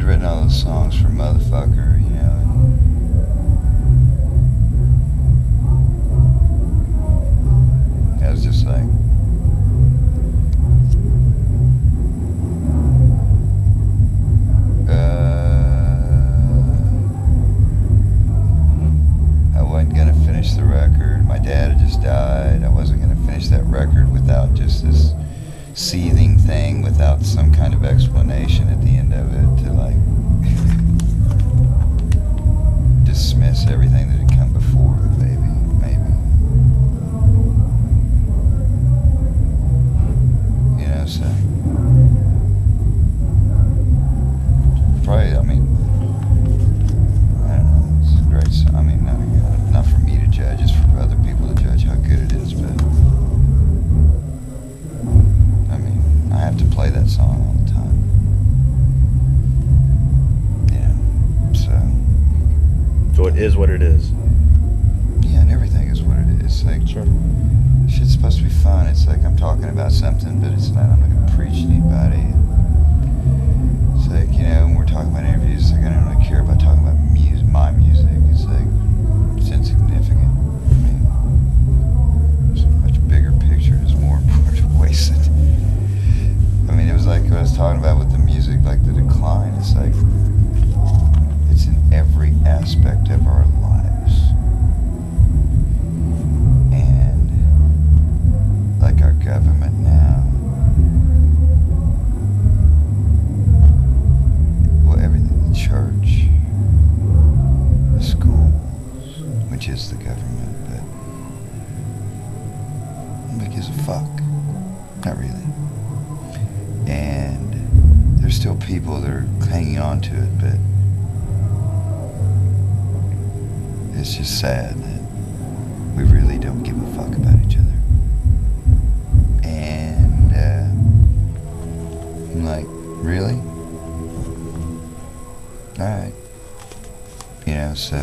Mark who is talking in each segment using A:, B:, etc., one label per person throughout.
A: I'd written all those songs for Motherfucker, you know, and I was just like, I wasn't gonna finish the record. My dad had just died. I wasn't gonna finish that record without just this seething thing, without some kind of explanation at the end of it to like dismiss everything that had come before it, maybe. You know, so probably, I mean, I don't know, it's a great song. I mean, not for me to judge, it's for other people to judge how good it is, but I mean, I have to play that song all the time. Yeah,
B: so it is what it is.
A: Yeah, and everything is what it is. Like,
B: sure.
A: Shit's supposed to be fun. It's like I'm talking about something, but it's not. I'm not gonna preach to anybody. It's like, you know, when we're talking about interviews, it's like I don't really care about talking about music, my music. It's like, it's insignificant. I mean, there's a much bigger picture. There's more important ways that, I mean, it was like what I was talking about with the music, like the decline. It's like, it's in every aspect of our lives. And like our government now, well, everything, the church, the schools, which is the government, but nobody gives a fuck. Not really. And there's still people that are hanging on to it, but it's just sad that we really don't give a fuck about each other. And I'm like, really? Alright. You know, so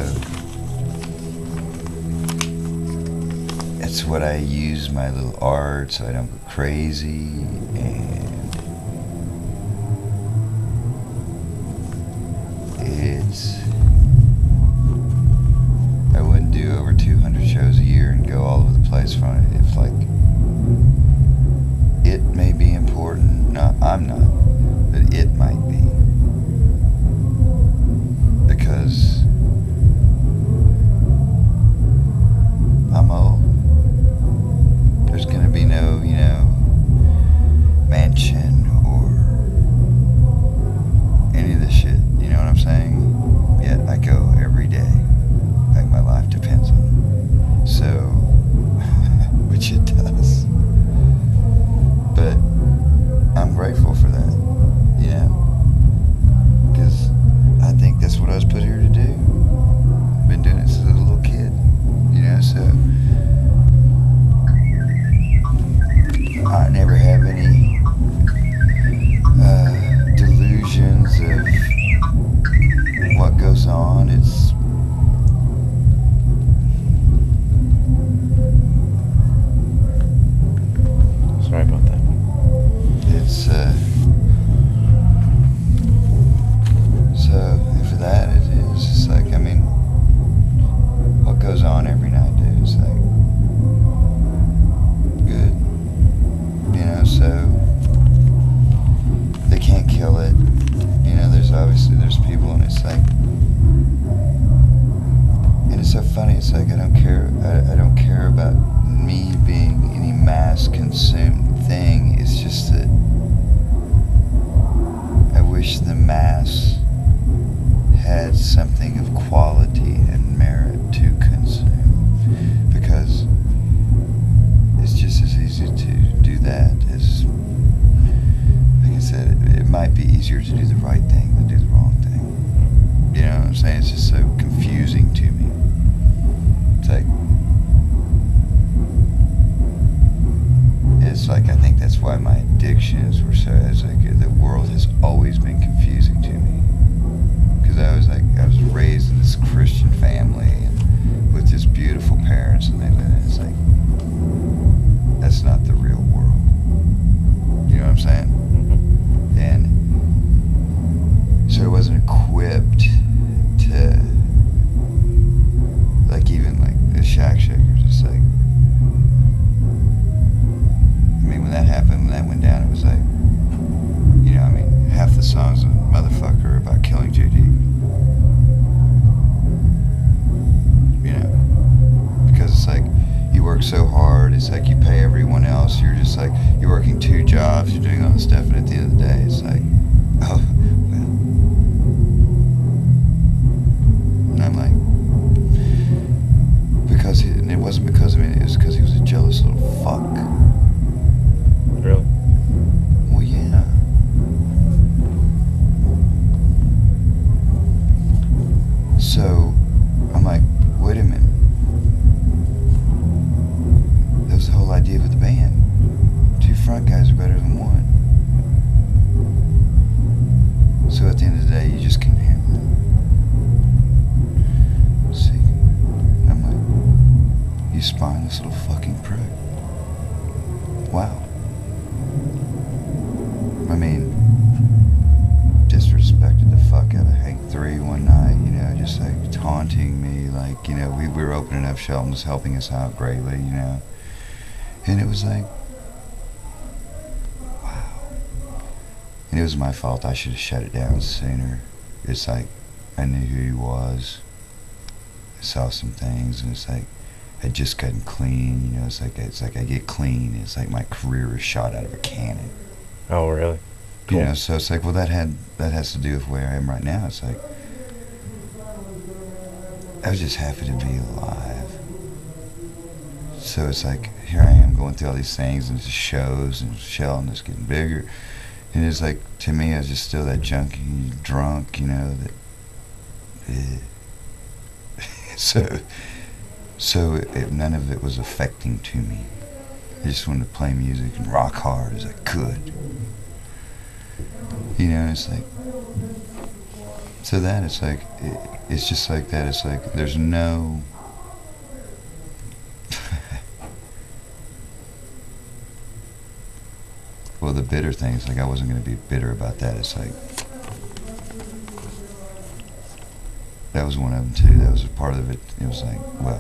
A: that's what I use my little art so I don't go crazy, and I wouldn't do over 200 shows a year and go all over the place from it if, like, it may be important. No, I'm not, but it might be. Because I'm old. There's gonna be no, you know, mansion or any of this shit, you know what I'm saying? Yet I go every day, like my life depends on it. So, which it does. But I'm grateful for that, you know? Because I think that's what I was put here to do. I've been doing it since I was a little kid, you know, so I never have any delusions of what goes on. It's
B: sorry about that.
A: it's so for that it's just like, I mean, what goes on every night, dude, it's like good, you know, so they can't kill it, you know, there's people, and it's like, and it's so funny, it's like I don't care about me being any mass consumed thing. It's just that I wish the mass had something of quality and merit to consume, because it's just as easy to do that as, like I said, it might be easier to do the right thing than do the wrong thing. You know what I'm saying? It's just so confusing to me. It's like I think that's why my addictions were so, it's like the world has always been confusing to me. Because I was raised in this Christian family and with just beautiful parents, and it's like, that's not the real world. You know what I'm saying? And so it wasn't the song's a motherfucker about killing JD. You know? Because it's like, you work so hard, it's like you pay everyone else, you're just like, you're working 2 jobs, you're doing all this stuff, and at the end of the day, it's like, oh, well. And I'm like, because he, and it wasn't because of me, it was because he was a jealous little fuck.
B: Really?
A: Well, yeah. So, I'm like, wait a minute. That was the whole idea of the band. 2 front guys are better than 1. So at the end of the day, you just can't handle it. See, I'm like, you spineless little fucking prick. Wow. I mean, disrespected the fuck out of Hank 3 one night, you know, just like taunting me, like, you know, we were opening up, Sheldon was helping us out greatly, you know. And it was like, wow. And it was my fault. I should have shut it down sooner. It's like, I knew who he was. I saw some things, and it's like, I just gotten clean, you know. It's like I get clean. It's like my career is shot out of a cannon.
B: Oh, really? Cool.
A: You know, so it's like, well, that has to do with where I am right now. It's like, I was just happy to be alive. So it's like, here I am going through all these things and shows and Sheldon is getting bigger. And it's like, to me, I was just still that junkie, drunk, you know, that, so none of it was affecting to me. I just wanted to play music and rock hard as I could. You know, it's like, so that, it's like, it's just like that. It's like, there's no, well, the bitter thing is like, I wasn't going to be bitter about that. It's like, that was one of them too. That was a part of it. It was like, well,